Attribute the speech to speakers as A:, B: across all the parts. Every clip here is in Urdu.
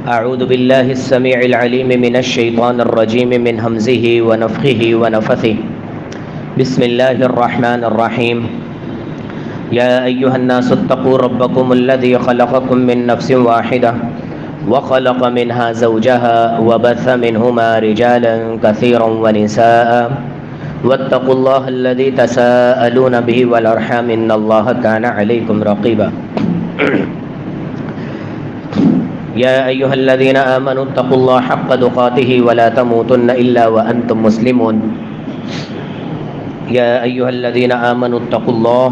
A: أعوذ بالله السميع العليم من الشيطان الرجيم من همزه ونفخه ونفثه بسم الله الرحمن الرحيم يا أيها الناس اتقوا ربكم الذي خلقكم من نفس واحدة وخلق منها زوجها وبث منهما رجالا كثيرا ونساء واتقوا الله الذي تساءلون به والأرحام إن الله كان عليكم رقيبا يا أيها الذين آمنوا اتقوا الله حق تقاته ولا تموتن إلا وأنتم مسلمون يا أيها الذين آمنوا اتقوا الله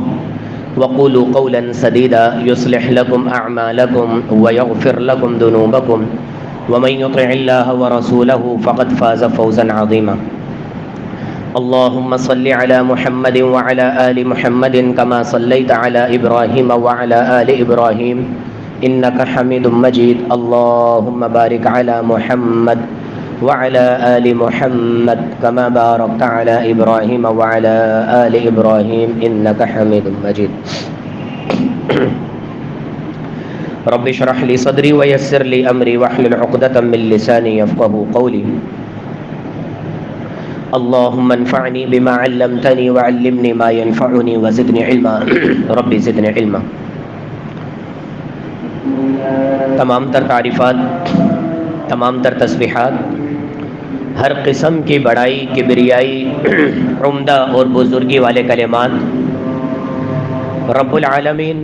A: وقولوا قولا سديدا يصلح لكم أعمالكم ويغفر لكم ذنوبكم ومن يطع الله ورسوله فقد فاز فوزا عظيما اللهم صل على محمد وعلى آل محمد كما صليت على إبراهيم وعلى آل إبراهيم إنك حميد مجيد اللهم بارك على محمد وعلى آل محمد كما باركت على إبراهيم وعلى آل إبراهيم إنك حميد مجيد رب اشرح لي صدري ويسر لي أمري واحلل عقدة من لساني يفقهوا قولي اللهم انفعني بما علمتني وعلمني ما ينفعني وزدني علما ربي زدني علما. تمام تر تعریفات، تمام تر تسبیحات، ہر قسم کی بڑائی، کبریائی، عمدہ اور بزرگی والے کلمات رب العالمین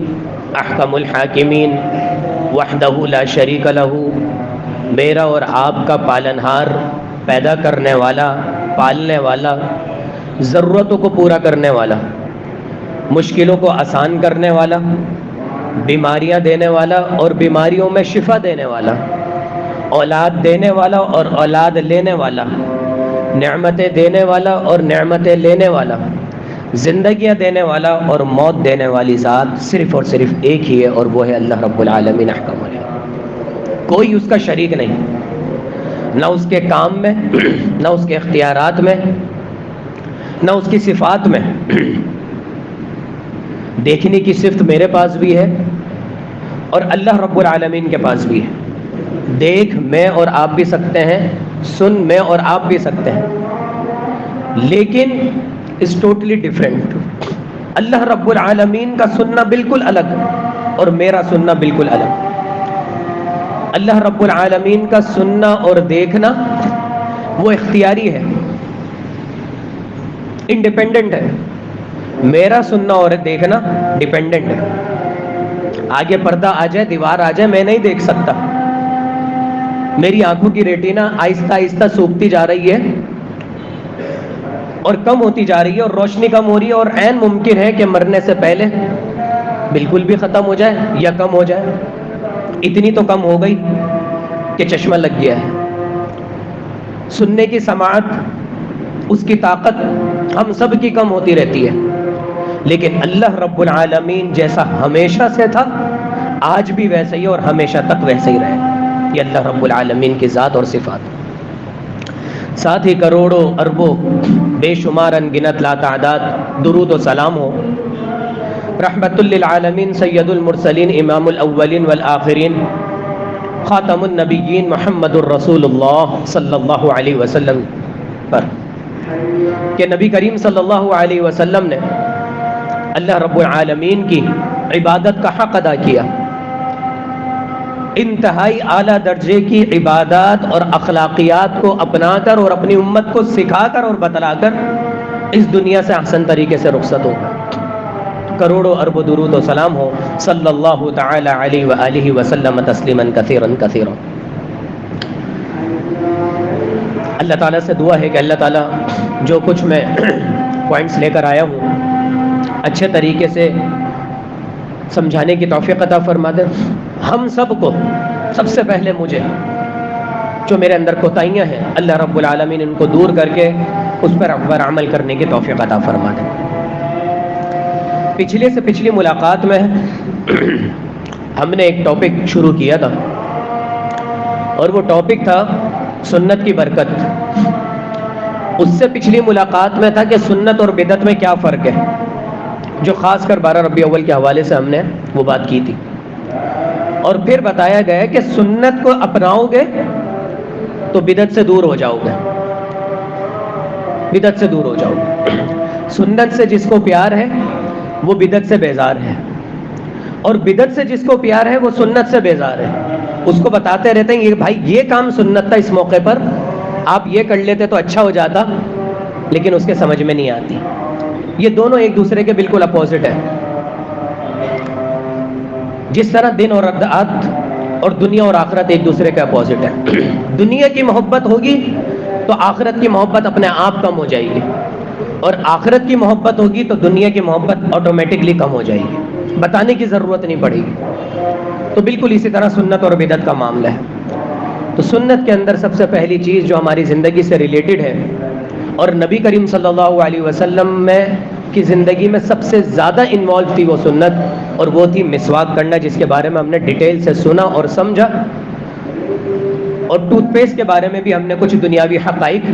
A: احکم الحاکمین وحدہ لا شریک لہ، میرا اور آپ کا پالنہار، پیدا کرنے والا، پالنے والا، ضرورتوں کو پورا کرنے والا، مشکلوں کو آسان کرنے والا، بیماریاں دینے والا اور بیماریوں میں شفا دینے والا، اولاد دینے والا اور اولاد لینے والا، نعمتیں دینے والا اور نعمتیں لینے والا، زندگیاں دینے والا اور موت دینے والی ذات صرف اور صرف ایک ہی ہے، اور وہ ہے اللہ رب العالمین احکم الحاکمین. کوئی اس کا شریک نہیں، نہ اس کے کام میں، نہ اس کے اختیارات میں، نہ اس کی صفات میں. دیکھنے کی صفت میرے پاس بھی ہے اور اللہ رب العالمین کے پاس بھی ہے. دیکھ میں اور آپ بھی سکتے ہیں، سن میں اور آپ بھی سکتے ہیں، لیکن it's totally different. اللہ رب العالمین کا سننا بالکل الگ اور میرا سننا بالکل الگ. اللہ رب العالمین کا سننا اور دیکھنا وہ اختیاری ہے، انڈیپینڈنٹ ہے. میرا سننا اور دیکھنا ڈیپینڈنٹ ہے. آگے پردہ آ جائے، دیوار آ جائے، میں نہیں دیکھ سکتا. میری آنکھوں کی ریٹینا آہستہ آہستہ سوکھتی جا رہی ہے اور کم ہوتی جا رہی ہے اور روشنی کم ہو رہی ہے، اور عین ممکن ہے کہ مرنے سے پہلے بالکل بھی ختم ہو جائے یا کم ہو جائے. اتنی تو کم ہو گئی کہ چشمہ لگ گیا ہے. سننے کی سماعت، اس کی طاقت ہم سب کی کم ہوتی رہتی ہے، لیکن اللہ رب العالمین جیسا ہمیشہ سے تھا آج بھی ویسا ہی اور ہمیشہ تک ویسا ہی رہے. یہ اللہ رب العالمین کی ذات اور صفات. ساتھ ہی کروڑوں اربوں بے شمار انگنت لا تعداد درود و سلام ہو رحمت للعالمین سید المرسلین امام الاولین والآخرین خاتم النبیین محمد الرسول اللہ صلی اللہ علیہ وسلم پر، کہ نبی کریم صلی اللہ علیہ وسلم نے اللہ رب العالمین کی عبادت کا حق ادا کیا. انتہائی اعلیٰ درجے کی عبادات اور اخلاقیات کو اپنا کر اور اپنی امت کو سکھا کر اور بتلا کر اس دنیا سے احسن طریقے سے رخصت ہو گئے. کروڑوں ارب درود و سلام ہو صلی اللہ تعالی علیہ وآلہ وسلم تسلیما کثیرا کثیرا. اللہ تعالیٰ سے دعا ہے کہ اللہ تعالیٰ جو کچھ میں پوائنٹس لے کر آیا ہوں اچھے طریقے سے سمجھانے کی توفیق عطا فرما دے. ہم سب کو، سب سے پہلے مجھے، جو میرے اندر کوتاہیاں ہیں اللہ رب العالمین ان کو دور کر کے اس پر عمل کرنے کی توفیق عطا فرما دے. پچھلے سے پچھلی ملاقات میں ہم نے ایک ٹاپک شروع کیا تھا اور وہ ٹاپک تھا سنت کی برکت. اس سے پچھلی ملاقات میں تھا کہ سنت اور بدعت میں کیا فرق ہے، جو خاص کر 12 ربیع اول کے حوالے سے ہم نے وہ بات کی تھی. اور پھر بتایا گیا کہ سنت کو اپناؤ گے تو بدعت سے دور ہو جاؤ گے، بدعت سے دور ہو جاؤ گے۔ سنت سے جس کو پیار ہے وہ بدعت سے بیزار ہے، اور بدعت سے جس کو پیار ہے وہ سنت سے بیزار ہے۔ اس کو بتاتے رہتے ہیں یہ بھائی یہ کام سنت تھا، اس موقع پر آپ یہ کر لیتے تو اچھا ہو جاتا، لیکن اس کے سمجھ میں نہیں آتی۔ یہ دونوں ایک دوسرے کے بالکل اپوزٹ ہیں۔ جس طرح دن اور رات اور دنیا اور آخرت ایک دوسرے کے اپوزٹ ہے۔ دنیا کی محبت ہوگی تو آخرت کی محبت اپنے آپ کم ہو جائے گی، اور آخرت کی محبت ہوگی تو دنیا کی محبت آٹومیٹکلی کم ہو جائے گی، بتانے کی ضرورت نہیں پڑے گی۔ تو بالکل اسی طرح سنت اور بدعت کا معاملہ ہے۔ تو سنت کے اندر سب سے پہلی چیز جو ہماری زندگی سے ریلیٹڈ ہے، اور نبی کریم صلی اللہ علیہ وسلم میں کی زندگی میں سب سے زیادہ انوالو تھی وہ سنت، اور وہ تھی مسواک کرنا، جس کے بارے میں ہم نے ڈیٹیل سے سنا اور سمجھا۔ اور ٹوتھ پیسٹ کے بارے میں بھی ہم نے کچھ دنیاوی حقائق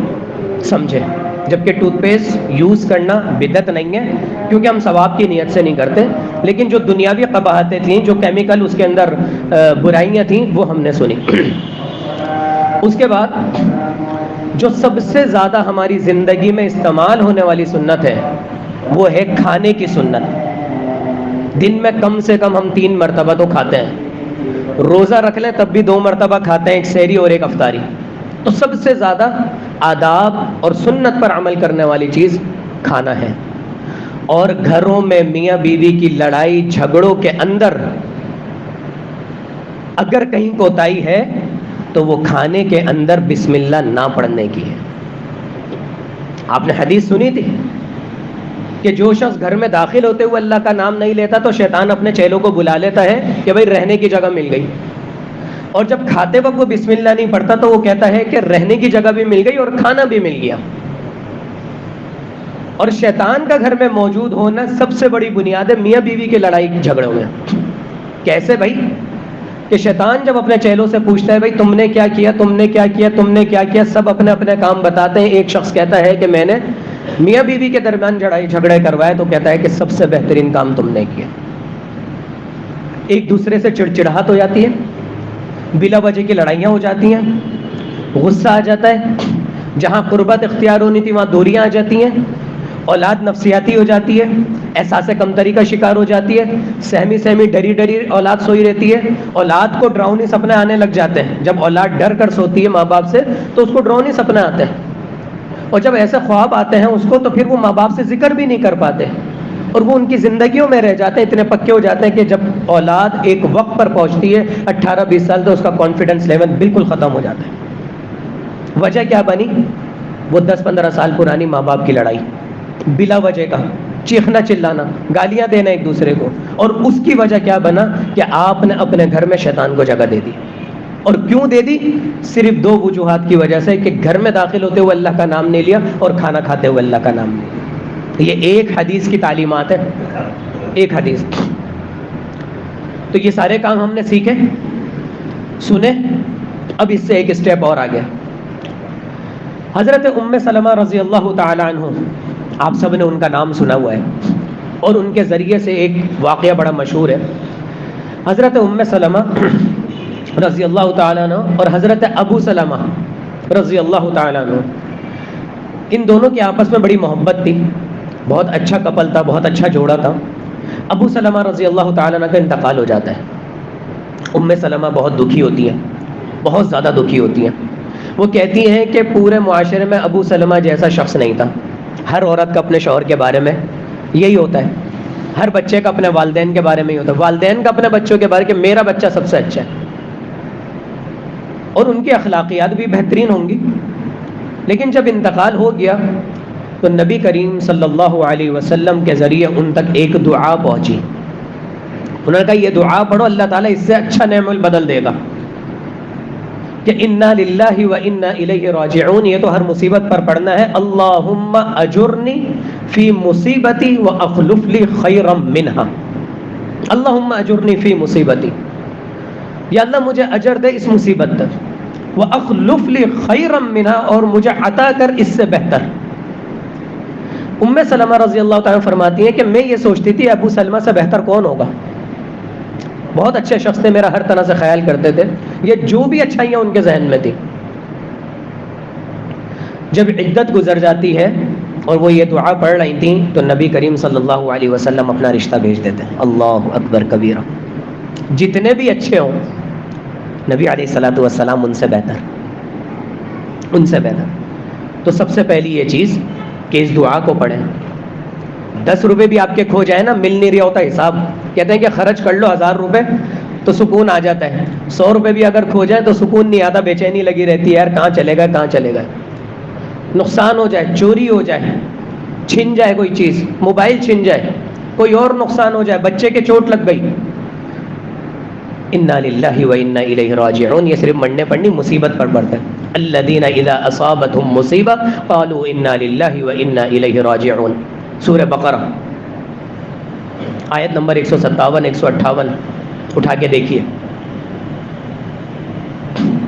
A: سمجھے، جبکہ ٹوتھ پیسٹ یوز کرنا بدعت نہیں ہے، کیونکہ ہم ثواب کی نیت سے نہیں کرتے، لیکن جو دنیاوی قباحتیں تھیں، جو کیمیکل اس کے اندر برائیاں تھیں، وہ ہم نے سنی۔ اس کے بعد جو سب سے زیادہ ہماری زندگی میں استعمال ہونے والی سنت ہے وہ ہے کھانے کی سنت۔ دن میں کم سے کم ہم 3 مرتبہ تو کھاتے ہیں، روزہ رکھ لیں تب بھی 2 مرتبہ کھاتے ہیں، ایک سحری اور ایک افطاری۔ تو سب سے زیادہ آداب اور سنت پر عمل کرنے والی چیز کھانا ہے۔ اور گھروں میں میاں بیوی کی لڑائی جھگڑوں کے اندر اگر کہیں کوتاہی ہے تو وہ کھانے کے اندر بسم اللہ نہ پڑھنے کی ہے۔ آپ نے حدیث سنی تھی کہ جو شخص گھر میں داخل ہوتے ہوئے اللہ کا نام نہیں لیتا تو شیطان اپنے چیلوں کو بلا لیتا ہے کہ بھائی رہنے کی جگہ مل گئی، اور جب کھاتے وقت وہ بسم اللہ نہیں پڑھتا تو وہ کہتا ہے کہ رہنے کی جگہ بھی مل گئی اور کھانا بھی مل گیا۔ اور شیطان کا گھر میں موجود ہونا سب سے بڑی بنیاد ہے میاں بیوی کی لڑائی جھگڑوں میں۔ کیسے بھائی؟ کہ شیطان جب اپنے چیلوں سے پوچھتا ہے بھائی تم نے کیا کیا، تم نے کیا کیا، تم نے کیا کیا، سب اپنے اپنے کام بتاتے ہیں۔ ایک شخص کہتا ہے کہ میں نے میاں بیوی کے درمیان جھگڑے کروائے، تو کہتا ہے کہ سب سے بہترین کام تم نے کیا۔ ایک دوسرے سے چڑچڑاہٹ ہو جاتی ہے، بلا وجہ کی لڑائیاں ہو جاتی ہیں، غصہ آ جاتا ہے، جہاں قربت اختیار ہونی تھی وہاں دوریاں آ جاتی ہیں، اولاد نفسیاتی ہو جاتی ہے، احساس کمتری کا شکار ہو جاتی ہے، سہمی ڈری ڈری اولاد سوئی رہتی ہے، اولاد کو ڈراؤنی سپنے آنے لگ جاتے ہیں۔ جب اولاد ڈر کر سوتی ہے ماں باپ سے تو اس کو ڈراؤنی سپنے آتے ہیں، اور جب ایسے خواب آتے ہیں اس کو تو پھر وہ ماں باپ سے ذکر بھی نہیں کر پاتے، اور وہ ان کی زندگیوں میں رہ جاتے ہیں، اتنے پکے ہو جاتے ہیں کہ جب اولاد ایک وقت پر پہنچتی ہے 18-20 سال تو اس کا کانفیڈنس لیول بالکل ختم ہو جاتا ہے۔ وجہ کیا بنی؟ وہ 10-15 سال پرانی ماں باپ کی لڑائی، بلا وجہ کا چیخنا چلانا، گالیاں دینا ایک دوسرے کو، اور اس کی وجہ کیا بنا کہ آپ نے اپنے گھر میں شیطان کو جگہ دے دی۔ اور کیوں دے دی؟ صرف 2 وجوہات کی وجہ سے، کہ گھر میں داخل ہوتے ہوئے اللہ کا نام نہیں لیا اور کھانا کھاتے ہوئے اللہ کا نام نہیں لیا۔ یہ ایک حدیث کی تعلیمات ہے، ایک حدیث۔ تو یہ سارے کام ہم نے سیکھے، سنے، اب اس سے ایک سٹیپ اور آگے۔ حضرت ام سلمہ رضی اللہ تعالی عنہ، آپ سب نے ان کا نام سنا ہوا ہے، اور ان کے ذریعے سے ایک واقعہ بڑا مشہور ہے۔ حضرت ام سلمہ رضی اللہ تعالیٰ عنہ اور حضرت ابو سلمہ رضی اللہ تعالیٰ عنہ، ان دونوں کی آپس میں بڑی محبت تھی، بہت اچھا کپل تھا، بہت اچھا جوڑا تھا۔ ابو سلمہ رضی اللہ تعالیٰ عنہ کا انتقال ہو جاتا ہے۔ ام سلمہ بہت دکھی ہوتی ہیں، بہت زیادہ دکھی ہوتی ہیں۔ وہ کہتی ہیں کہ پورے معاشرے میں ابو سلمہ جیسا شخص نہیں تھا۔ ہر عورت کا اپنے شوہر کے بارے میں یہی ہوتا ہے، ہر بچے کا اپنے والدین کے بارے میں ہی ہوتا ہے، والدین کا اپنے بچوں کے بارے کہ میرا بچہ سب سے اچھا ہے، اور ان کی اخلاقیات بھی بہترین ہوں گی۔ لیکن جب انتقال ہو گیا تو نبی کریم صلی اللہ علیہ وسلم کے ذریعے ان تک ایک دعا پہنچی۔ انہوں نے کہا یہ دعا پڑھو، اللہ تعالیٰ اس سے اچھا نعمت بدل دے گا، کہ انا للہ و انا الیہ راجعون۔ یہ تو ہر مصیبت پر پڑھنا ہے، اللہم اجرنی فی مصیبتی واخلف لی خیرا منہا۔ اللہم اجرنی فی مصیبتی، یا اللہ مجھے اجر دے اس مصیبت پر، واخلف لی خیرا منہا، اور مجھے عطا کر اس سے بہتر۔ ام سلمہ رضی اللہ تعالیٰ فرماتی ہیں کہ میں یہ سوچتی تھی ابو سلمہ سے بہتر کون ہوگا، بہت اچھے شخص تھے، میرا ہر طرح سے خیال کرتے تھے، یہ جو بھی اچھائیاں ان کے ذہن میں تھی، جب عدت گزر جاتی ہے اور وہ یہ دعا پڑھ رہی تھیں تو نبی کریم صلی اللہ علیہ وسلم اپنا رشتہ بھیج دیتے ہیں. اللہ اکبر کبیرہ. جتنے بھی اچھے ہوں نبی علیہ الصلوۃ والسلام ان سے بہتر، ان سے بہتر. تو سب سے پہلی یہ چیز کہ اس دعا کو پڑھیں. 10 روپے بھی آپ کے کھو جائے نا، مل نہیں رہا ہوتا حساب، کہتے ہیں کہ خرچ کر لو 1000 روپے تو سکون آ جاتا ہے. 100 روپے بھی اگر کھو جائے تو سکون نہیں آتا، بے چینی لگی رہتی ہے، یار کہاں چلے گا کہاں چلے گا. نقصان ہو جائے، چوری ہو جائے، چھن جائے کوئی چیز، موبائل چھن جائے، کوئی اور نقصان ہو جائے، بچے کے چوٹ لگ گئی، انا للہ و انا الیہ راجعون. یہ صرف مرنے پر نہیں، مصیبت پر پڑتا ہے. الذین اذا اصابتهم مصیبہ قالوا انا للہ و انا الیہ راجعون. سورہ بقرہ آیت نمبر 157 158 اٹھا کے دیکھیے.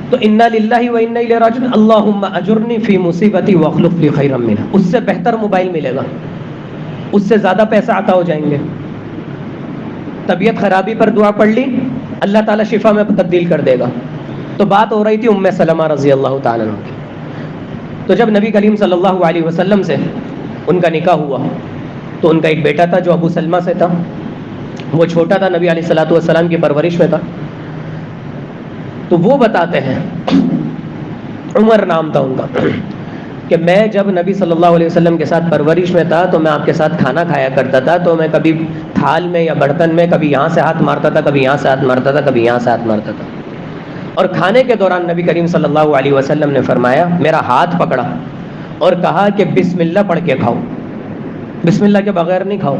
A: تو انا للہ و انا الیہ راجعون. اللہم اجرنی فی مصیبتی واخلف لی خیرا منہا. اس سے بہتر موبائل ملے گا، اس سے زیادہ پیسہ عطا ہو جائیں گے. طبیعت خرابی پر دعا پڑھ لی، اللہ تعالیٰ شفا میں تبدیل کر دے گا. تو بات ہو رہی تھی ام سلمہ رضی اللہ تعالیٰ عنہ کی. تو جب نبی کریم صلی اللہ علیہ وسلم سے ان کا نکاح ہوا تو ان کا ایک بیٹا تھا جو ابو سلمہ سے تھا، وہ چھوٹا تھا، نبی علیہ الصلوۃ والسلام کی پرورش میں تھا. تو وہ بتاتے ہیں، عمر نام تھا ان کا، کہ میں جب نبی صلی اللہ علیہ وسلم کے ساتھ پرورش میں تھا تو میں آپ کے ساتھ کھانا کھایا کرتا تھا. تو میں کبھی تھال میں یا برتن میں کبھی یہاں سے ہاتھ مارتا تھا، کبھی یہاں سے ہاتھ مارتا تھا، کبھی یہاں سے ہاتھ مارتا تھا. اور کھانے کے دوران نبی کریم صلی اللہ علیہ وسلم نے فرمایا، میرا ہاتھ پکڑا اور کہا کہ بسم اللہ پڑھ کے کھاؤ، بسم اللہ کے بغیر نہیں کھاؤ.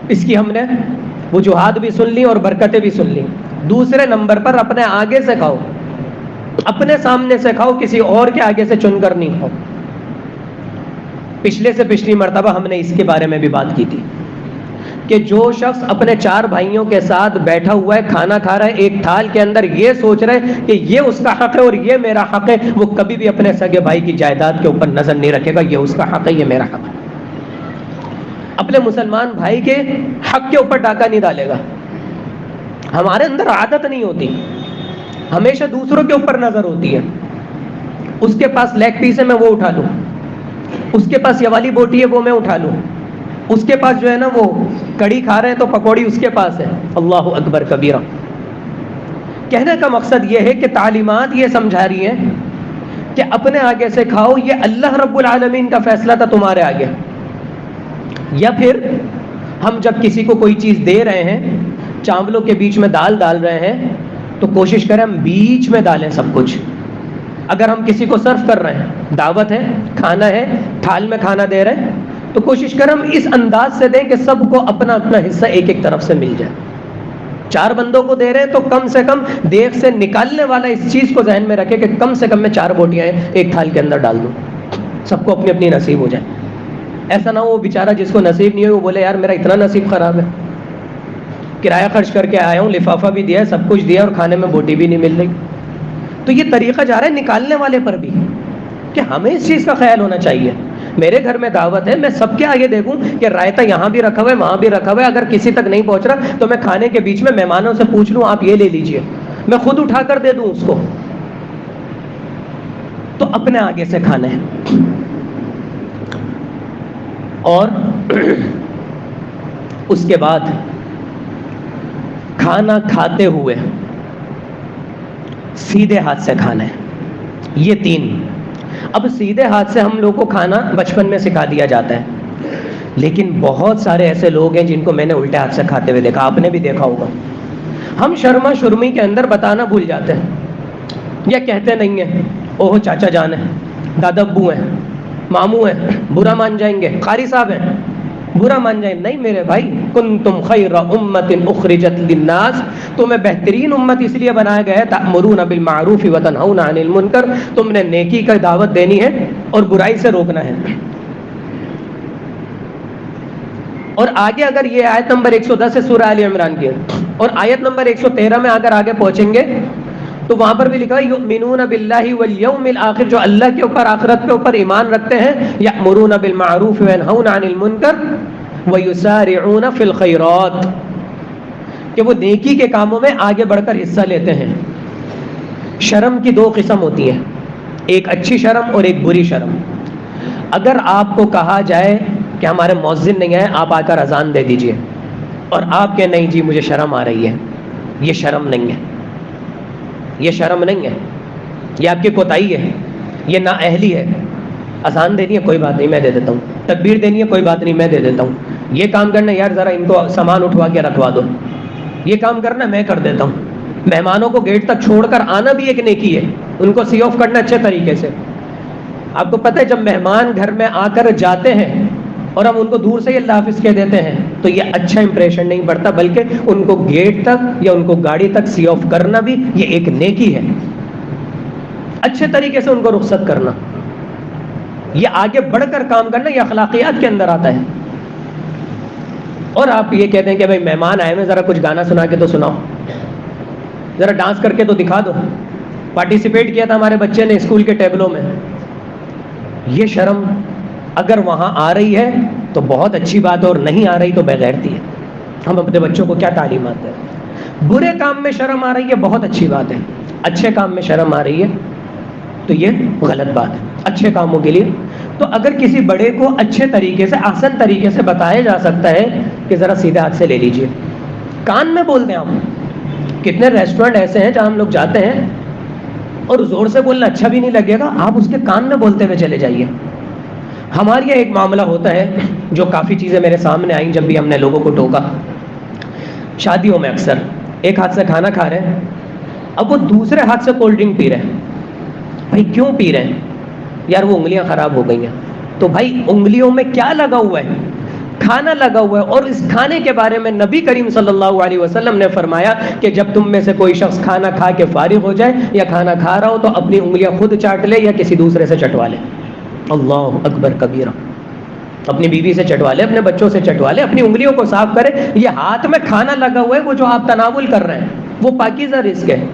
A: اس کی ہم نے وجوہات بھی سن لی اور برکتیں بھی سن لی. دوسرے نمبر پر اپنے آگے سے کھاؤ، اپنے سامنے سے کھاؤ، کسی اور کے آگے سے چن کر نہیں کھاؤ. پچھلے سے پچھلی مرتبہ ہم نے اس کے بارے میں بھی بات کی تھی کہ جو شخص اپنے 4 بھائیوں کے ساتھ بیٹھا ہوا ہے، کھانا کھا رہا ہے، ایک تھال کے اندر یہ سوچ رہے کہ یہ اس کا حق ہے اور یہ میرا حق ہے، وہ کبھی بھی اپنے سگے بھائی کی جائیداد کے اوپر نظر نہیں رکھے گا یہ اس کا حق ہے، یہ میرا حق ہے. اپنے مسلمان بھائی کے حق کے اوپر ڈاکہ نہیں ڈالے گا. ہمارے اندر عادت نہیں ہوتی، ہمیشہ دوسروں کے اوپر نظر ہوتی ہے. اس کے پاس لیگ پیس ہے میں وہ اٹھا لوں، اس کے پاس یہ والی بوٹی ہے وہ میں اٹھا لوں، اس کے پاس جو ہے نا وہ کڑی کھا رہے ہیں تو پکوڑی اس کے پاس ہے. اللہ اکبر کبیرہ. کہنے کا مقصد یہ ہے کہ تعلیمات یہ سمجھا رہی ہیں کہ اپنے آگے سے کھاؤ، یہ اللہ رب العالمین کا فیصلہ تھا تمہارے آگے. یا پھر ہم جب کسی کو کوئی چیز دے رہے ہیں، چاولوں کے بیچ میں دال ڈال رہے ہیں تو کوشش کریں ہم بیچ میں ڈالیں سب کچھ. اگر ہم کسی کو سرو کر رہے ہیں، دعوت ہے، کھانا ہے، تھال میں کھانا دے رہے ہیں، تو کوشش کریں ہم اس انداز سے دیں کہ سب کو اپنا اپنا حصہ ایک ایک طرف سے مل جائے. 4 بندوں کو دے رہے ہیں تو کم سے کم دیگ سے نکالنے والا اس چیز کو ذہن میں رکھے کہ کم سے کم میں 4 بوٹیاں ایک تھال کے اندر ڈال دوں، سب کو اپنی اپنی نصیب ہو جائے. ایسا نہ ہو وہ بیچارہ جس کو نصیب نہیں ہو وہ بولے یار میرا اتنا نصیب خراب ہے، کرایہ خرچ کر کے آیا ہوں، لفافہ بھی دیا ہے، سب کچھ دیا اور کھانے میں بوٹی بھی نہیں مل رہی. تو یہ طریقہ جا رہا ہے نکالنے والے پر بھی کہ ہمیں اس چیز کا خیال ہونا چاہیے. میرے گھر میں دعوت ہے، میں سب کے آگے دیکھوں کہ رائتا یہاں بھی رکھا ہوا ہے وہاں بھی رکھا ہوا ہے، اگر کسی تک نہیں پہنچ رہا تو میں کھانے کے بیچ میں مہمانوں سے پوچھ لوں آپ یہ لے لیجئے، میں خود اٹھا کر دے دوں اس کو. تو اپنے آگے سے کھانا ہے. اور اس کے بعد کھانا کھاتے ہوئے سیدھے ہاتھ سے کھانا ہے. یہ 3. اب سیدھے ہاتھ سے ہم لوگوں کو کھانا بچپن میں سکھا دیا جاتا ہے، لیکن بہت سارے ایسے لوگ ہیں جن کو میں نے الٹے ہاتھ سے کھاتے ہوئے دیکھا، آپ نے بھی دیکھا ہوگا. ہم شرما شرمی کے اندر بتانا بھول جاتے ہیں یا کہتے نہیں ہیں اوہ چاچا جان ہے، دادا ابو ہیں، ماموں ہیں، برا مان جائیں گے، قاری صاحب ہیں، برا مان جائیں. نہیں میرے بھائی، کنتم خیر امت اخرجت للناس، تمہیں بہترین امت اس لیے بنایا گیا ہے تأمرون بالمعروف وتنہون عن المنکر، تم نے نیکی کا دعوت دینی ہے اور برائی سے روکنا ہے. اور آگے اگر یہ آیت نمبر 110 ہے سورہ آل عمران کی، اور آیت نمبر 113 میں اگر آگے پہنچیں گے تو وہاں پر بھی لکھا ہے یؤمنون باللہ والیوم الآخر، جو اللہ کے اوپر آخرت کے اوپر ایمان رکھتے ہیں، یأمرون بالمعروف وینہون عن المنکر ویسارعون فی الخیرات، کہ وہ نیکی کے کاموں میں آگے بڑھ کر حصہ لیتے ہیں۔ شرم کی دو قسم ہوتی ہیں، ایک اچھی شرم اور ایک بری شرم۔ اگر آپ کو کہا جائے کہ ہمارے مؤذن نہیں ہے، آپ آ کر اذان دے دیجئے، اور آپ کہ نہیں جی مجھے شرم آ رہی ہے، یہ شرم نہیں ہے، یہ شرم نہیں ہے، یہ آپ کی کوتاہی ہے، یہ نااہلی ہے۔ اذان دینی ہے کوئی بات نہیں میں دے دیتا ہوں، تکبیر دینی ہے کوئی بات نہیں میں دے دیتا ہوں، یہ کام کرنا یار ذرا ان کو سامان اٹھوا کے رکھوا دو، یہ کام کرنا میں کر دیتا ہوں۔ مہمانوں کو گیٹ تک چھوڑ کر آنا بھی ایک نیکی ہے، ان کو سی آف کرنا اچھے طریقے سے۔ آپ کو پتہ ہے جب مہمان گھر میں آ کر جاتے ہیں اور ہم ان کو دور سے ہی اللہ حافظ کہہ دیتے ہیں تو یہ اچھا امپریشن نہیں پڑتا، بلکہ ان کو گیٹ تک یا ان کو گاڑی تک سی آف کرنا بھی یہ ایک نیکی ہے، اچھے طریقے سے ان کو رخصت کرنا، یہ آگے بڑھ کر کام کرنا، یہ اخلاقیات کے اندر آتا ہے۔ اور آپ یہ کہتے ہیں کہ بھائی مہمان آئے ہیں ذرا کچھ گانا سنا کے تو سناؤ، ذرا ڈانس کر کے تو دکھا دو، پارٹیسپیٹ کیا تھا ہمارے بچے نے اسکول کے ٹیبلوں میں۔ یہ شرم اگر وہاں آ رہی ہے تو بہت اچھی بات ہے، اور نہیں آ رہی تو بے غیرتی ہے۔ ہم اپنے بچوں کو کیا تعلیمات دیں؟ برے کام میں شرم آ رہی ہے بہت اچھی بات ہے، اچھے کام میں شرم آ رہی ہے تو یہ غلط بات ہے۔ اچھے کاموں کے لیے تو اگر کسی بڑے کو اچھے طریقے سے، احسن طریقے سے بتایا جا سکتا ہے کہ ذرا سیدھے ہاتھ سے لے لیجئے، کان میں بول دیں آپ۔ کتنے ریسٹورنٹ ایسے ہیں جہاں ہم لوگ جاتے ہیں اور زور سے بولنا اچھا بھی نہیں لگے گا، آپ اس کے کان میں بولتے ہوئے چلے جائیے۔ ہمارے یہاں ایک معاملہ ہوتا ہے جو کافی چیزیں میرے سامنے آئیں جب بھی ہم نے لوگوں کو ٹوکا۔ شادیوں میں اکثر ایک ہاتھ سے کھانا کھا رہے ہیں، اب وہ دوسرے ہاتھ سے کولڈ ڈرنک پی رہے ہیں۔ بھائی کیوں پی رہے ہیں؟ یار وہ انگلیاں خراب ہو گئی ہیں۔ تو بھائی انگلیوں میں کیا لگا ہوا ہے؟ کھانا لگا ہوا ہے، اور اس کھانے کے بارے میں نبی کریم صلی اللہ علیہ وسلم نے فرمایا کہ جب تم میں سے کوئی شخص کھانا کھا کے فارغ ہو جائے یا کھانا کھا رہا ہو تو اپنی انگلیاں خود چاٹ لے یا کسی دوسرے سے چٹوا لے۔ اللہ اکبر کبیرہ، اپنی بیوی سے چٹوا لے، اپنے بچوں سے چٹوا لے، اپنی انگلیوں کو صاف کرے۔ یہ ہاتھ میں کھانا لگا ہوا ہے، وہ جو آپ تناول کر رہے ہیں وہ پاکیزہ رزق ہے،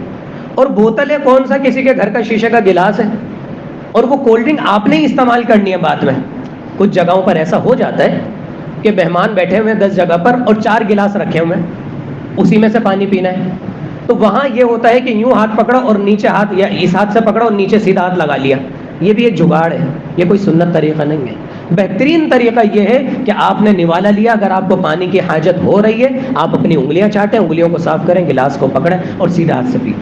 A: اور بوتل ہے کون سا کسی کے گھر کا شیشے کا گلاس ہے، اور وہ کولڈ ڈرنک آپ نے ہی استعمال کرنی ہے بعد میں۔ کچھ جگہوں پر ایسا ہو جاتا ہے کہ مہمان بیٹھے ہوئے 10 جگہ پر اور 4 گلاس رکھے ہوئے ہیں، اسی میں سے پانی پینا ہے، تو وہاں یہ ہوتا ہے کہ یوں ہاتھ پکڑا اور نیچے ہاتھ، یا اس ہاتھ سے پکڑا اور نیچے سیدھا ہاتھ لگا لیا۔ یہ بھی ایک جگاڑ ہے، یہ کوئی سنت طریقہ نہیں ہے۔ بہترین طریقہ یہ ہے کہ آپ نے نوالا لیا، اگر آپ کو پانی کی حاجت ہو رہی ہے آپ اپنی انگلیاں چاٹیں، انگلیوں کو صاف کریں، گلاس کو پکڑیں اور سیدھا ہاتھ سے پئیں۔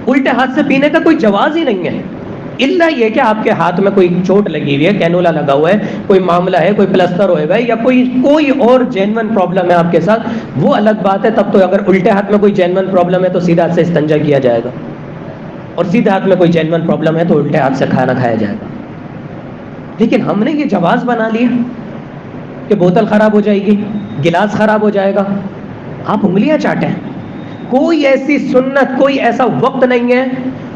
A: الٹے ہاتھ سے پینے کا کوئی جواز ہی نہیں ہے، الا یہ کہ آپ کے ہاتھ میں کوئی چوٹ لگی ہوئی ہے، کینولا لگا ہوا ہے، کوئی معاملہ ہے، کوئی پلستر ہوئے گا یا کوئی اور جینون پرابلم ہے آپ کے ساتھ، وہ الگ بات ہے۔ تب تو اگر الٹے ہاتھ میں کوئی جینون پرابلم ہے تو سیدھا ہاتھ سے استنجا کیا جائے گا، اور سیدھے ہاتھ میں کوئی جینون پرابلم ہے تو الٹے ہاتھ سے کھانا کھایا جائے گا۔ لیکن ہم نے یہ جواز بنا لیا کہ بوتل خراب ہو جائے گی، گلاس خراب ہو جائے گا، آپ انگلیاں چاٹیں۔ کوئی ایسی سنت، کوئی ایسا وقت نہیں ہے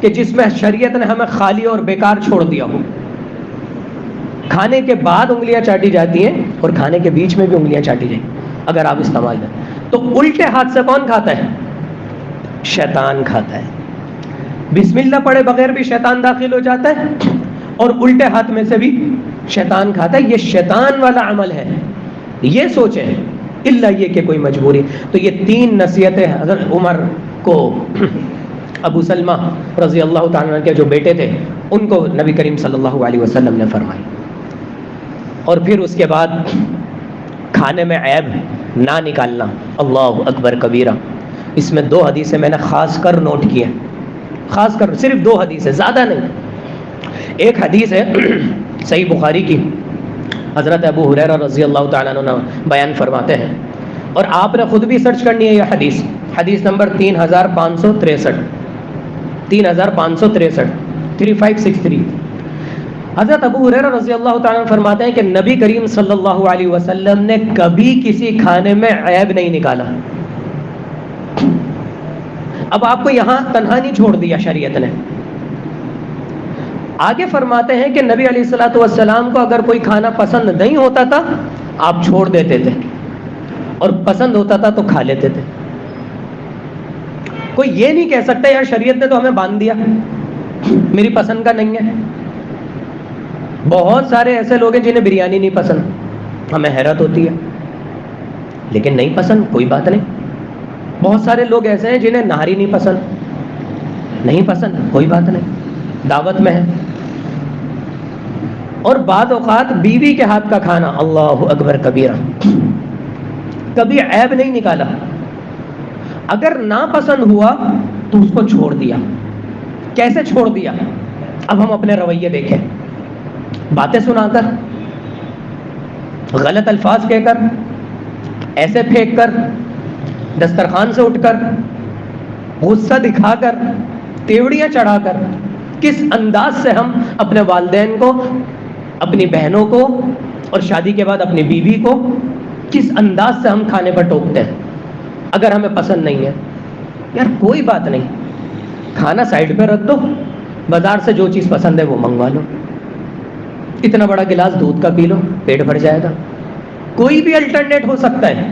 A: کہ جس میں شریعت نے ہمیں خالی اور بیکار چھوڑ دیا ہو۔ کھانے کے بعد انگلیاں چاٹی جاتی ہیں اور کھانے کے بیچ میں بھی انگلیاں چاٹی جائیں اگر آپ استعمال کریں۔ تو الٹے ہاتھ سے کون کھاتا ہے؟ شیطان کھاتا ہے۔ بسم اللہ پڑھے بغیر بھی شیطان داخل ہو جاتا ہے، اور الٹے ہاتھ میں سے بھی شیطان کھاتا ہے۔ یہ شیطان والا عمل ہے، یہ سوچیں، الا یہ کہ کوئی مجبوری۔ تو یہ 3 نصیحتیں حضرت عمر کو ابو سلمہ رضی اللہ تعالیٰ عنہ کے جو بیٹے تھے ان کو نبی کریم صلی اللہ علیہ وسلم نے فرمائی۔ اور پھر اس کے بعد کھانے میں عیب نہ نکالنا، اللہ اکبر کبیرہ۔ اس میں 2 حدیثیں میں نے خاص کر نوٹ کی ہیں، خاص کر صرف 2 حدیثیں، زیادہ نہیں۔ ایک حدیث ہے صحیح بخاری کی، حضرت ابو ہریرہ رضی اللہ تعالیٰ عنہ بیان فرماتے ہیں، اور آپ نے خود بھی سرچ کرنی ہے یہ حدیث، حدیث نمبر 3563، 3563 حضرت ابو ہریرہ رضی اللہ تعالیٰ عنہ فرماتے ہیں کہ نبی کریم صلی اللہ علیہ وسلم نے کبھی کسی کھانے میں عیب نہیں نکالا۔ اب آپ کو یہاں تنہا نہیں چھوڑ دیا شریعت نے، آگے فرماتے ہیں کہ نبی علیہ الصلوۃ والسلام کو اگر کوئی کھانا پسند نہیں ہوتا تھا آپ چھوڑ دیتے تھے، اور پسند ہوتا تھا تو کھا لیتے تھے۔ کوئی یہ نہیں کہہ سکتا یار شریعت نے تو ہمیں باندھ دیا، میری پسند کا نہیں ہے۔ بہت سارے ایسے لوگ ہیں جنہیں بریانی نہیں پسند، ہمیں حیرت ہوتی ہے، لیکن نہیں پسند کوئی بات نہیں، بہت سارے لوگ ایسے ہیں جنہیں نہاری نہیں پسند، کوئی بات نہیں، دعوت میں ہے. اور بعض اوقات بیوی کے ہاتھ کا کھانا، اللہ اکبر کبیرہ، کبھی عیب نہیں نکالا. اگر ناپسند ہوا تو اس کو چھوڑ دیا. کیسے چھوڑ دیا؟ اب ہم اپنے رویے دیکھیں. باتیں سنا کر، غلط الفاظ کہہ کر، ایسے پھینک کر، دسترخوان سے اٹھ کر، غصہ دکھا کر، تیوڑیاں چڑھا کر، کس انداز سے ہم اپنے والدین کو، اپنی بہنوں کو، اور شادی کے بعد اپنی بیوی کو کس انداز سے ہم کھانے پر ٹوکتے ہیں. اگر ہمیں پسند نہیں ہے، یار کوئی بات نہیں، کھانا سائڈ پہ رکھ دو، بازار سے جو چیز پسند ہے وہ منگوا لو، اتنا بڑا گلاس دودھ کا پی لو، پیٹ بھر جائے گا. کوئی بھی الٹرنیٹ ہو سکتا ہے.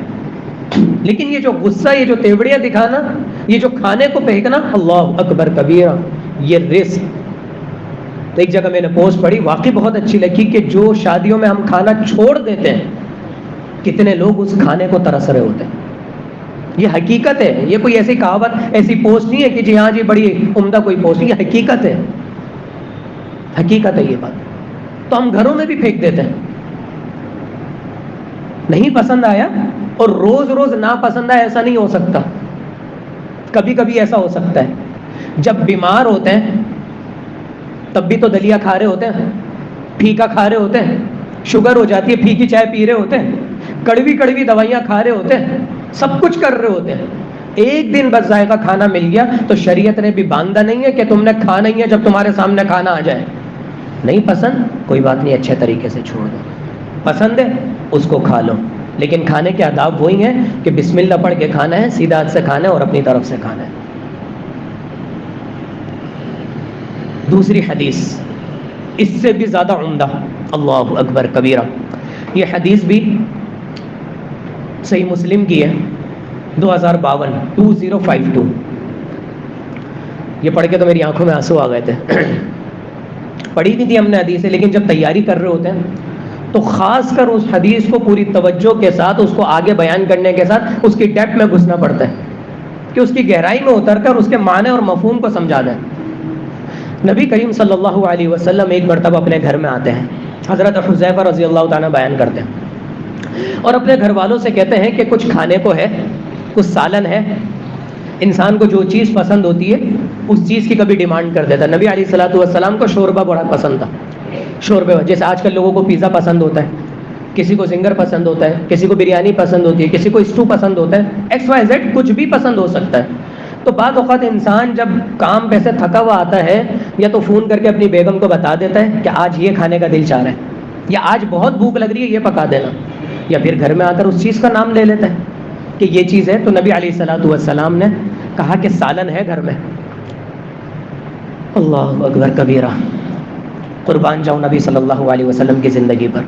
A: لیکن یہ جو غصہ، یہ جو تیوڑیاں دکھانا، یہ جو کھانے کو پھینکنا، اللہ اکبر کبیرہ، یہ رزق. تو ایک جگہ میں نے پوسٹ پڑھی، واقعی بہت اچھی لگی، کہ جو شادیوں میں ہم کھانا چھوڑ دیتے ہیں، کتنے لوگ اس کھانے کو ترس رہے ہوتے ہیں. یہ حقیقت ہے، یہ کوئی ایسی کہاوت، ایسی پوسٹ نہیں ہے کہ جی ہاں جی بڑی عمدہ کوئی پوسٹ، یہ حقیقت ہے، حقیقت ہے یہ بات. تو ہم گھروں میں بھی پھینک دیتے ہیں. نہیں پسند آیا اور روز روز نا پسند آیا، ایسا نہیں ہو سکتا. کبھی کبھی ایسا ہو سکتا ہے، جب بیمار ہوتے ہیں تب بھی تو دلیا کھا رہے ہوتے ہیں، پھیکا کھا رہے ہوتے ہیں، شوگر ہو جاتی ہے پھیکی چائے پی رہے ہوتے ہیں، کڑوی کڑوی دوائیاں کھا رہے ہوتے ہیں، سب کچھ کر رہے ہوتے ہیں. ایک دن بس ذائقہ کھانا مل گیا تو شریعت نے بھی باندھا نہیں ہے کہ تم نے کھانا ہی ہے جب تمہارے سامنے کھانا آ جائے. نہیں پسند، کوئی بات نہیں، اچھے طریقے سے چھوڑ دو. پسند ہے اس کو کھا لو، لیکن کھانے کے آداب وہی ہیں کہ بسم اللہ پڑھ کے کھانا ہے، سیدھا ہاتھ سے کھانا ہے اور اپنی طرف سے کھانا ہے. دوسری حدیث اس سے بھی زیادہ عمدہ، اللہ اکبر کبیرہ. یہ حدیث بھی صحیح مسلم کی ہے، 2052. یہ پڑھ کے تو میری آنکھوں میں آنسو آ گئے تھے. پڑھی بھی تھی ہم نے حدیثیں، لیکن جب تیاری کر رہے ہوتے ہیں تو خاص کر اس حدیث کو پوری توجہ کے ساتھ، اس کو آگے بیان کرنے کے ساتھ اس کی ڈیپتھ میں گھسنا پڑتا ہے کہ اس کی گہرائی میں اتر کر اس کے معنی اور مفہوم کو سمجھا دیں. نبی کریم صلی اللہ علیہ وسلم ایک مرتبہ اپنے گھر میں آتے ہیں. حضرت حذیفہ رضی اللہ تعالیٰ بیان کرتے ہیں اور اپنے گھر والوں سے کہتے ہیں کہ کچھ کھانے کو ہے، کچھ سالن ہے. انسان کو جو چیز پسند ہوتی ہے اس چیز کی کبھی ڈیمانڈ کر دیتا ہے. نبی علیہ الصلوۃ والسلام کو شوربہ بڑا پسند تھا. شوربے، جیسے آج کل لوگوں کو پیزا پسند ہوتا ہے، کسی کو زنگر پسند ہوتا ہے، کسی کو بریانی پسند ہوتی ہے، کسی کو اسٹو پسند ہوتا ہے، ایکس وائی زیڈ کچھ بھی پسند ہو سکتا ہے. تو بعض اوقات انسان جب کام پہ سے تھکا ہوا آتا ہے، یا تو فون کر کے اپنی بیگم کو بتا دیتا ہے کہ آج یہ کھانے کا دل چاہ رہا ہے، یا آج بہت بھوک لگ رہی ہے، یہ پکا دینا، یا پھر گھر میں آ کر اس چیز کا نام لے لیتا ہے کہ یہ چیز ہے. تو نبی علیہ الصلوۃ والسلام نے کہا کہ سالن ہے گھر میں. اللہ اکبر کبیرہ، قربان جاؤں نبی صلی اللہ علیہ وسلم کی زندگی پر.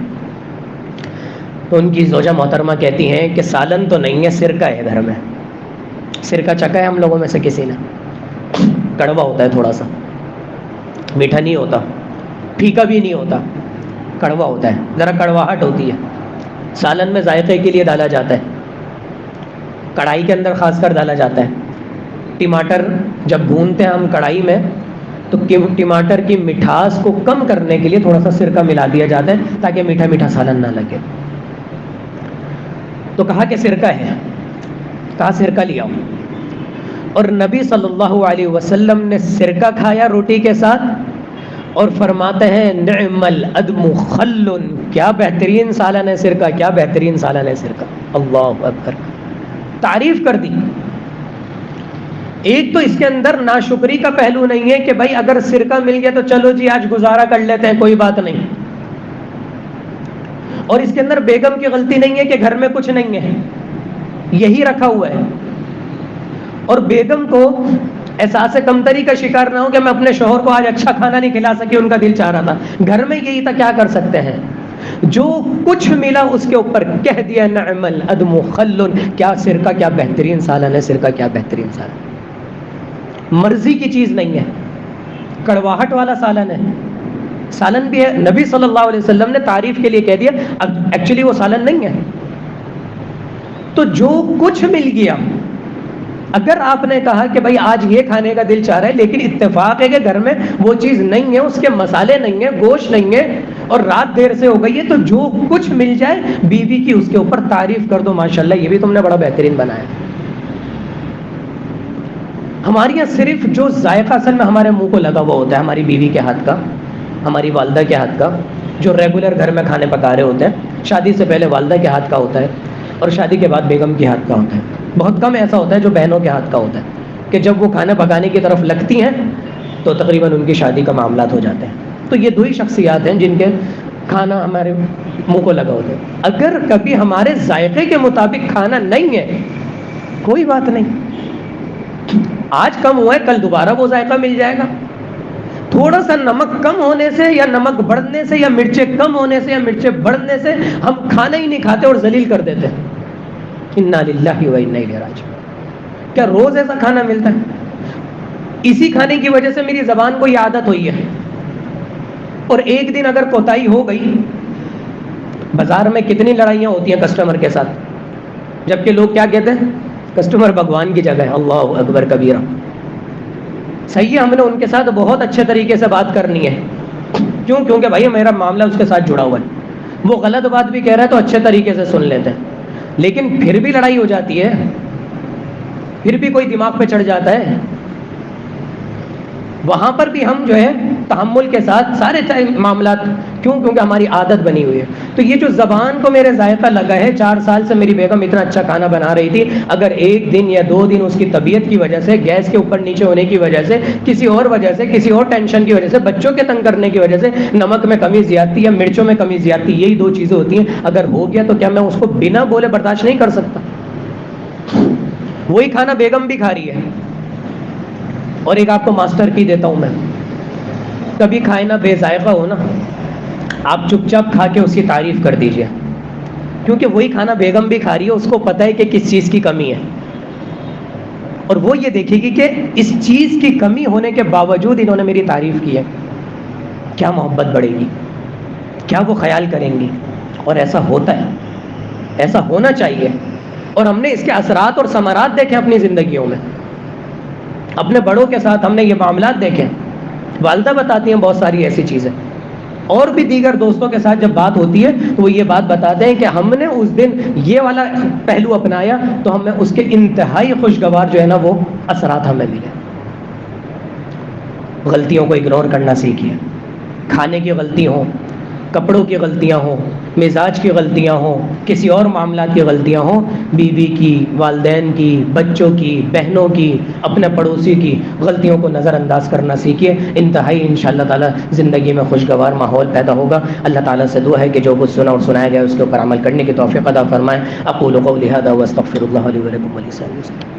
A: تو ان کی زوجہ محترمہ کہتی ہیں کہ سالن تو نہیں ہے، سرکہ ہے گھر میں. سرکہ چکھا ہے ہم لوگوں میں سے کسی نے؟ کڑوا ہوتا ہے، تھوڑا سا میٹھا نہیں ہوتا، پھیکا بھی نہیں ہوتا، کڑوا ہوتا ہے، ذرا کڑواہٹ ہوتی ہے. سالن میں ذائقے کے لیے ڈالا جاتا ہے، کڑھائی کے اندر خاص کر ڈالا جاتا ہے. ٹماٹر جب بھونتے ہیں ہم کڑھائی میں تو ٹماٹر کی مٹھاس کو کم کرنے کے لیے تھوڑا سا سرکہ ملا دیا جاتا ہے تاکہ میٹھا میٹھا سالن نہ لگے. تو کہا کہ سرکہ ہے، کہا سرکہ لے آؤ. اور نبی صلی اللہ علیہ وسلم نے سرکہ کھایا روٹی کے ساتھ اور فرماتے ہیں نعم الادم خل، کیا بہترین سالن ہے سرکہ، کیا بہترین سالن ہے سرکہ. اللہ اکبر، تعریف کر دی. ایک تو اس کے اندر ناشکری کا پہلو نہیں ہے کہ بھائی اگر سرکہ مل گیا تو چلو جی آج گزارا کر لیتے ہیں، کوئی بات نہیں. اور اس کے اندر بیگم کی غلطی نہیں ہے کہ گھر میں کچھ نہیں ہے، یہی رکھا ہوا ہے. اور بیگم کو احساس کمتری کا شکار نہ ہو کہ میں اپنے شوہر کو آج اچھا کھانا نہیں کھلا سکی، ان کا دل چاہ رہا تھا. گھر میں یہی تھا، کیا کر سکتے ہیں، جو کچھ ملا اس کے اوپر کہہ دیا نعم الادم خل، کیا سرکہ، کیا بہترین سالن ہے سرکہ، کیا بہترین سالن. مرضی کی چیز نہیں ہے، کڑواہٹ والا سالن ہے. سالن بھی ہے، نبی صلی اللہ علیہ وسلم نے تعریف کے لیے کہہ دیا، اب ایکچولی وہ سالن نہیں ہے. تو جو کچھ مل گیا
B: اگر آپ نے کہا کہ بھائی آج یہ کھانے کا دل چاہ رہا ہے لیکن اتفاق ہے کہ گھر میں وہ چیز نہیں ہے، اس کے مسالے نہیں ہیں، گوشت نہیں ہے، اور رات دیر سے ہو گئی ہے، تو جو کچھ مل جائے بیوی کی اس کے اوپر تعریف کر دو، ماشاءاللہ یہ بھی تم نے بڑا بہترین بنایا۔ ہمارے یہاں صرف جو ذائقہ اصل میں ہمارے منہ کو لگا ہوا ہوتا ہے ہماری بیوی کے ہاتھ کا، ہماری والدہ کے ہاتھ کا، جو ریگولر گھر میں کھانے پکا رہے ہوتے ہیں، شادی سے پہلے والدہ کے ہاتھ کا ہوتا ہے اور شادی کے بعد بیگم کے ہاتھ کا ہوتا ہے۔ بہت کم ایسا ہوتا ہے جو بہنوں کے ہاتھ کا ہوتا ہے کہ جب وہ کھانا پکانے کی طرف لگتی ہیں تو تقریباً ان کی شادی کا معاملات ہو جاتے ہیں۔ تو یہ دو ہی شخصیات ہیں جن کے کھانا ہمارے منہ کو لگا ہوتا ہے۔ اگر کبھی ہمارے ذائقے کے مطابق کھانا نہیں ہے، کوئی بات نہیں، آج کم ہوا ہے کل دوبارہ وہ ذائقہ مل جائے گا۔ تھوڑا سا نمک کم ہونے سے یا نمک بڑھنے سے یا مرچیں کم ہونے سے یا مرچیں بڑھنے سے ہم کھانا ہی نہیں کھاتے اور ذلیل کر دیتے ہیں۔ انا للہ و انا الیہ راجعون۔ کیا روز ایسا کھانا ملتا ہے؟ اسی کھانے کی وجہ سے میری زبان کو یہ عادت ہوئی ہے، اور ایک دن اگر کوتاہی ہو گئی، بازار میں کتنی لڑائیاں ہوتی ہیں کسٹمر کے ساتھ، جبکہ لوگ کیا کہتے ہیں؟ کسٹمر بھگوان کی جگہ ہے، اللہ اکبر کبیرہ۔ صحیح ہے، ہم نے ان کے ساتھ بہت اچھے طریقے سے بات کرنی ہے، کیوں؟ کیونکہ بھائی میرا معاملہ اس کے ساتھ جڑا ہوا ہے۔ وہ غلط بات بھی کہہ رہا ہے تو اچھے طریقے سے سن لیتے ہیں، لیکن پھر بھی لڑائی ہو جاتی ہے، پھر بھی کوئی دماغ پہ چڑھ جاتا ہے، وہاں پر بھی ہم جو ہے تحمل کے ساتھ سارے معاملات، کیوں؟ کیونکہ ہماری عادت بنی ہوئی ہے۔ تو یہ جو زبان کو میرے ذائقہ لگا ہے، 4 سال سے میری بیگم اتنا اچھا کھانا بنا رہی تھی، اگر ایک دن یا 2 دن اس کی طبیعت کی وجہ سے، گیس کے اوپر نیچے ہونے کی وجہ سے، کسی اور وجہ سے، کسی اور ٹینشن کی وجہ سے، بچوں کے تنگ کرنے کی وجہ سے نمک میں کمی زیادتی یا مرچوں میں کمی زیادتی، یہی 2 چیزیں ہوتی ہیں، اگر ہو گیا تو کیا میں اس کو بنا بولے برداشت نہیں کر سکتا؟ وہی کھانا بیگم بھی کھا رہی ہے۔ اور ایک آپ کو ماسٹر کی دیتا ہوں میں، کبھی کھائے نہ بے ذائقہ ہو نا، آپ چپ چاپ کھا کے اس کی تعریف کر دیجئے، کیونکہ وہی کھانا بیگم بھی کھا رہی ہے، اس کو پتہ ہے کہ کس چیز کی کمی ہے، اور وہ یہ دیکھے گی کہ اس چیز کی کمی ہونے کے باوجود انہوں نے میری تعریف کی ہے، کیا محبت بڑھے گی، کیا وہ خیال کریں گی۔ اور ایسا ہوتا ہے، ایسا ہونا چاہیے، اور ہم نے اس کے اثرات اور ثمرات دیکھے اپنی زندگیوں میں، اپنے بڑوں کے ساتھ ہم نے یہ معاملات دیکھے۔ والدہ بتاتی ہیں بہت ساری ایسی چیزیں، اور بھی دیگر دوستوں کے ساتھ جب بات ہوتی ہے تو وہ یہ بات بتاتے ہیں کہ ہم نے اس دن یہ والا پہلو اپنایا تو ہمیں اس کے انتہائی خوشگوار جو ہے نا وہ اثرات ہمیں ملے۔ غلطیوں کو اگنور کرنا سیکھیے، کھانے کی غلطی ہوں، کپڑوں کی غلطیاں ہوں، مزاج کی غلطیاں ہوں، کسی اور معاملات کی غلطیاں ہوں، بیوی کی، والدین کی، بچوں کی، بہنوں کی، اپنے پڑوسی کی غلطیوں کو نظر انداز کرنا سیکھیے، انتہائی انشاءاللہ تعالی زندگی میں خوشگوار ماحول پیدا ہوگا۔ اللہ تعالیٰ سے دعا ہے کہ جو کچھ سنا اور سنایا گیا اس کے اوپر عمل کرنے کی توفیق عطا فرمائے۔ اقول قولی ھذا واستغفر اللہ لی ولکم ولسائر المسلمین۔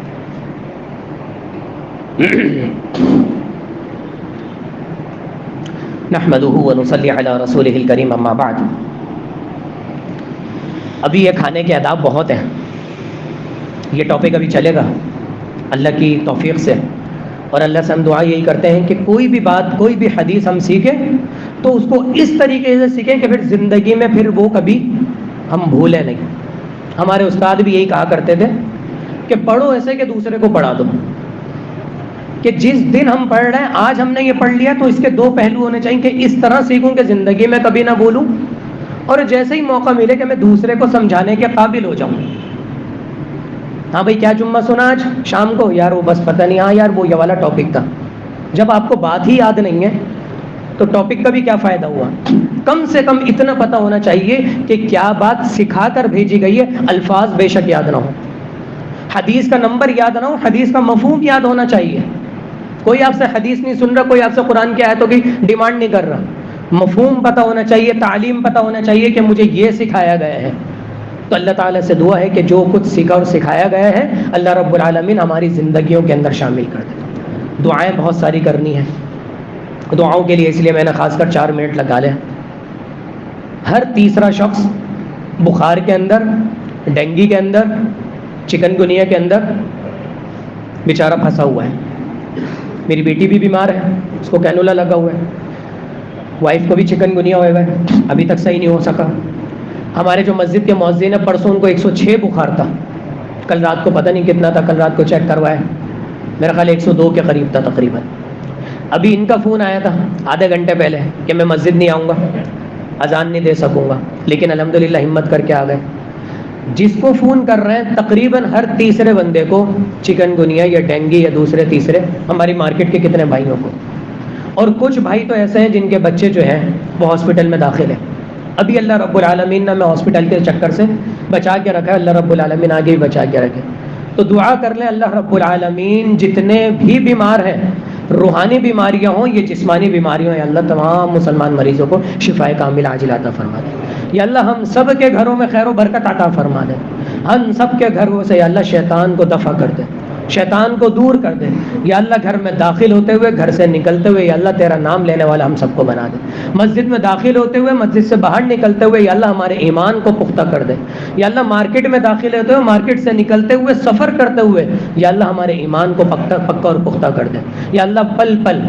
B: نحمده ونصلی علی رسولہ الکریم، اما بعد۔ ابھی یہ کھانے کے آداب بہت ہیں، یہ ٹاپک ابھی چلے گا اللہ کی توفیق سے، اور اللہ سے ہم دعا یہی کرتے ہیں کہ کوئی بھی بات، کوئی بھی حدیث ہم سیکھیں تو اس کو اس طریقے سے سیکھیں کہ پھر زندگی میں پھر وہ کبھی ہم بھولیں نہیں۔ ہمارے استاد بھی یہی کہا کرتے تھے کہ پڑھو ایسے کہ دوسرے کو پڑھا دو، کہ جس دن ہم پڑھ رہے ہیں، آج ہم نے یہ پڑھ لیا تو اس کے 2 پہلو ہونے چاہیے، کہ اس طرح سیکھوں کہ زندگی میں کبھی نہ بولوں، اور جیسے ہی موقع ملے کہ میں دوسرے کو سمجھانے کے قابل ہو جاؤں۔ ہاں بھائی کیا جمعہ سنا آج شام کو؟ یار وہ بس پتہ نہیں، ہاں یار وہ یہ والا ٹاپک تھا۔ جب آپ کو بات ہی یاد نہیں ہے تو ٹاپک کا بھی کیا فائدہ ہوا؟ کم سے کم اتنا پتہ ہونا چاہیے کہ کیا بات سکھا کر بھیجی گئی ہے، الفاظ بے شک یاد نہ ہو، حدیث کا نمبر یاد نہ ہو، حدیث کا مفہوم یاد ہونا چاہیے۔ کوئی آپ سے حدیث نہیں سن رہا، کوئی آپ سے قرآن کی آیتوں کی ڈیمانڈ نہیں کر رہا، مفہوم پتہ ہونا چاہیے، تعلیم پتہ ہونا چاہیے کہ مجھے یہ سکھایا گیا ہے۔ تو اللہ تعالیٰ سے دعا ہے کہ جو کچھ سیکھا اور سکھایا گیا ہے اللہ رب العالمین ہماری زندگیوں کے اندر شامل کر دے۔ دعائیں بہت ساری کرنی ہیں، دعاؤں کے لیے اس لیے میں نے خاص کر 4 منٹ لگا لے۔ ہر تیسرا شخص بخار کے اندر، ڈینگی کے اندر، چکن گنیا کے اندر بیچارہ پھنسا ہوا ہے۔ میری بیٹی بھی بیمار ہے، اس کو کینولا لگا ہوا ہے، وائف کو بھی چکن گنیا ہوئے ہے، ابھی تک صحیح نہیں ہو سکا۔ ہمارے جو مسجد کے مؤذن ہیں، پرسوں ان کو 106 بخار تھا، کل رات کو پتہ نہیں کتنا تھا، کل رات کو چیک کروایا، میرا خیال 102 کے قریب تھا تقریباً. ابھی ان کا فون آیا تھا آدھے گھنٹے پہلے کہ میں مسجد نہیں آؤں گا، اذان نہیں دے سکوں گا، لیکن الحمدللہ ہمت کر کے آ گئے. جس کو فون کر رہے ہیں تقریباً ہر تیسرے بندے کو چکن گنیا یا ڈینگی یا دوسرے تیسرے ہماری مارکیٹ کے کتنے بھائیوں کو. اور کچھ بھائی تو ایسے ہیں جن کے بچے جو ہیں وہ ہاسپٹل میں داخل ہیں. ابھی اللہ رب العالمین نے ہمیں ہاسپٹل کے چکر سے بچا کے رکھا ہے، اللہ رب العالمین آگے بھی بچا کے رکھے. تو دعا کر لیں اللہ رب العالمین جتنے بھی بیمار ہیں، روحانی بیماریاں ہوں یا جسمانی بیماریاں ہوں، یا اللہ تمام مسلمان مریضوں کو شفاء کامل عاجل عطا فرما دے. یا اللہ ہم سب کے گھروں میں خیر و برکت عطا فرما دے. ہم سب کے گھروں سے یا اللہ شیطان کو دفع کر دے، شیطان کو دور کر دے. یا اللہ گھر میں داخل ہوتے ہوئے، گھر سے نکلتے ہوئے یا اللہ تیرا نام لینے والا ہم سب کو بنا دے. مسجد میں داخل ہوتے ہوئے، مسجد سے باہر نکلتے ہوئے یا اللہ ہمارے ایمان کو پختہ کر دے. یا اللہ مارکیٹ میں داخل ہوتے ہوئے، مارکیٹ سے نکلتے ہوئے، سفر کرتے ہوئے یا اللہ ہمارے ایمان کو پکا اور پختہ کر دے. یا اللہ پل پل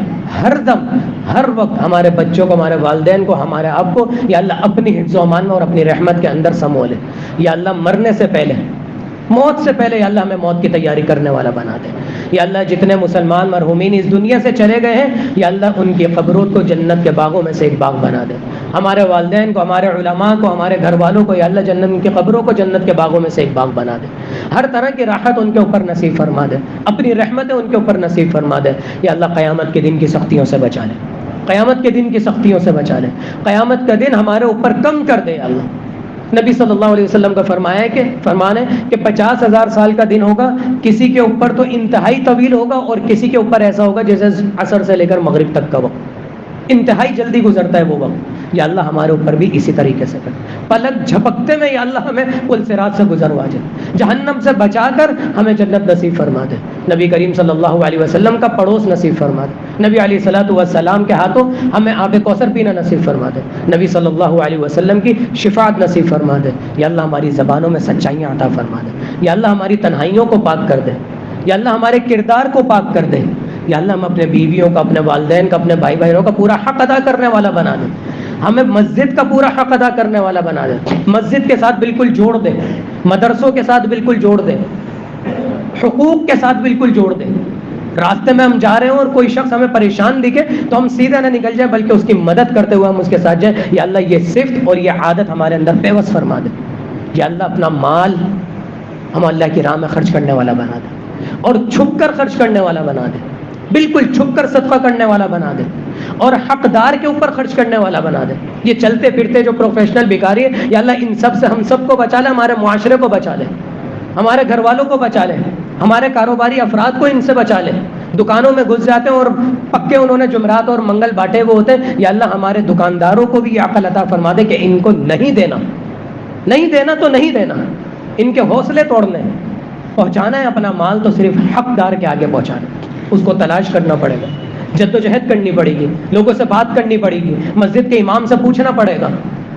B: ہر دم ہر وقت ہمارے بچوں کو، ہمارے والدین کو، ہمارے آپ کو یا اللہ اپنی حفظ و امان میں اور اپنی رحمت کے اندر سمو لے. یا اللہ مرنے سے پہلے، موت سے پہلے یا اللہ ہمیں موت کی تیاری کرنے والا بنا دے. یا اللہ جتنے مسلمان مرحومین اس دنیا سے چلے گئے ہیں یا اللہ ان کی قبروں کو جنت کے باغوں میں سے ایک باغ بنا دے. ہمارے والدین کو، ہمارے علماء کو، ہمارے گھر والوں کو یا اللہ جنت ان کی قبروں کو جنت کے باغوں میں سے ایک باغ بنا دے. ہر طرح کی راحت ان کے اوپر نصیب فرما دے، اپنی رحمتیں ان کے اوپر نصیب فرما دے. یا اللہ قیامت کے دن کی سختیوں سے بچا لے، قیامت کے دن کی سختیوں سے بچا لے. قیامت کا دن ہمارے اوپر کم کر دے. اللہ نبی صلی اللہ علیہ وسلم کا فرمان ہے کہ 50,000 سال کا دن ہوگا، کسی کے اوپر تو انتہائی طویل ہوگا اور کسی کے اوپر ایسا ہوگا جیسے عصر سے لے کر مغرب تک کا وقت، انتہائی جلدی گزرتا ہے وہ وقت. یا اللہ ہمارے اوپر بھی اسی طریقے سے کر، پلک جھپکتے میں یا اللہ ہمیں پل صراط سے گزروا دے، جہنم سے بچا کر ہمیں جنت نصیب فرما دے. نبی کریم صلی اللہ علیہ وسلم کا پڑوس نصیب فرما دے. نبی علیہ الصلوۃ والسلام کے ہاتھوں ہمیں آب کوثر پینا نصیب فرما دے. نبی صلی اللہ علیہ وسلم کی شفاعت نصیب فرما دے. یا اللہ ہماری زبانوں میں سچائیاں عطا فرما دے. یا اللہ ہماری تنہائیوں کو پاک کر دے. یا اللہ ہمارے کردار کو پاک کر دے. یا اللہ ہم اپنے بیویوں کا، اپنے والدین کا، اپنے بھائی بہنوں کا پورا حق ادا کرنے والا بنا دے. ہمیں مسجد کا پورا حق ادا کرنے والا بنا دے. مسجد کے ساتھ بالکل جوڑ دے، مدرسوں کے ساتھ بالکل جوڑ دے، حقوق کے ساتھ بالکل جوڑ دے. راستے میں ہم جا رہے ہوں اور کوئی شخص ہمیں پریشان دکھے تو ہم سیدھا نہ نکل جائیں بلکہ اس کی مدد کرتے ہوئے ہم اس کے ساتھ جائیں. یا اللہ یہ صفت اور یہ عادت ہمارے اندر پیوست فرما دے. یا اللہ اپنا مال ہم اللہ کی راہ میں خرچ کرنے والا بنا دے اور چھپ کر خرچ کرنے والا بنا دے، بالکل چھپ کر صدقہ کرنے والا بنا دے اور حقدار کے اوپر خرچ کرنے والا بنا دے. یہ چلتے پھرتے جو پروفیشنل بھکاری ہے یا اللہ ان سب سے ہم سب کو بچا لے، ہمارے معاشرے کو بچا لے، ہمارے گھر والوں کو بچا لے، ہمارے کاروباری افراد کو ان سے بچا لے. دکانوں میں گھس جاتے ہیں اور پکے انہوں نے جمعرات اور منگل بانٹے ہوئے ہوتے ہیں. یا اللہ ہمارے دکانداروں کو بھی یہ عقل عطا فرما دے کہ ان کو نہیں دینا تو نہیں دینا، ان کے حوصلے توڑنے، پہنچانا ہے اپنا مال تو صرف حقدار کے آگے پہنچانا. اس کو تلاش کرنا پڑے گا، جدوجہد کرنی پڑے گی، لوگوں سے بات کرنی پڑے گی، مسجد کے امام سے پوچھنا پڑے گا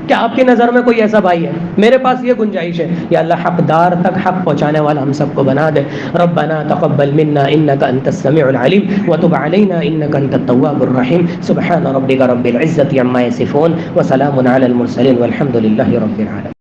B: کہ آپ کی نظر میں کوئی ایسا بھائی ہے، میرے پاس یہ گنجائش ہے. یا اللہ حقدار تک حق پہنچانے والا ہم سب کو بنا دے. ربنا تقبل منا انك انت السميع العليم وتب علينا انك انت التواب الرحيم. سبحان ربك رب العزة عما يصفون وسلام على المرسلين والحمد لله رب العالمين.